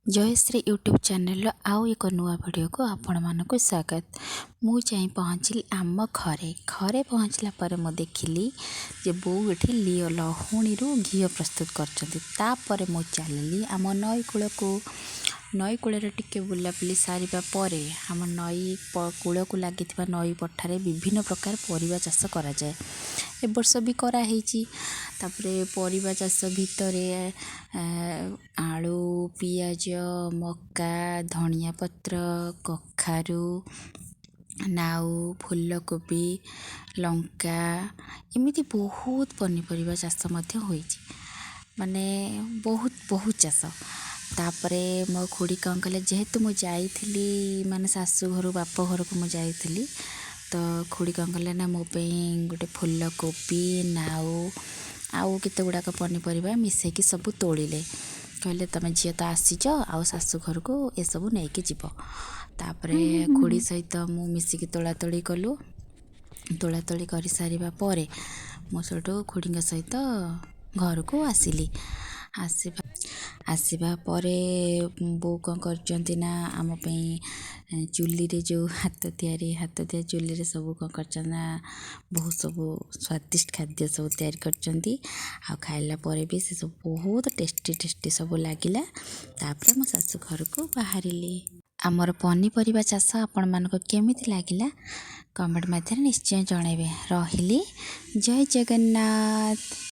Jayashree YouTube channel आउ एक नुआ वीडियो को आपण मानक स्वागत। मु जाई पहुँचली आम घरे घरे पहुँचला पर मु देखिली जे बो एठी लियो लहुणी घी प्रस्तुत कर मु चलली आम नई कूल को नई कूल टिके बुलाबुली सारिबा परे आम नई कूल को लगी नई पठारे विभिन्न प्रकार परिबा चाष करा जाए। ए वर्ष भी कराही तापरे परिबा चाष भितरे आलू पियाज मक्का धनिया पत्र कखारू नाउ फूलकोबी लंका एमती बहुत पनीपरिया चाष माने बहुत बहुत चाष। तापरे मो खुड़ी कौन कले जेहेतु मु जाइथिली माने सासू घर बाप घर को मु जाइथिली तो खुड़ी कौन कले ना मो पे गोटे फूलकोबी नाउ आउ केते गुड़ाक पनीपरिया मिसेकी सब तोड़िले कहले तमे झील तो आसीच आउ सासू घर को ए सब नहीं कि जीव। तापरे खुड़ी सहित मु मिसिकी तोला तोड़ी कलु तोला तोड़ी कर सारिबा परे मो सेठू खुड़ी सहित घर को आसिली। आसवा परे बो कौन करचंती ना आम चुली रे जो हाथ तैयारी चुली रे सब कौन करचना बहुत सब स्वादिष्ट खाद्य सब तैयारी करचंती आ खाइला परे भी से सब बहुत टेस्टी सब लागिला। तापर मो सासू घर को बाहरिली। आमर पनीपरिया चाष आपण मानको केमिति लागिला कमेंट माध्यम निश्चय जणाइबे। रहिली जय जगन्नाथ।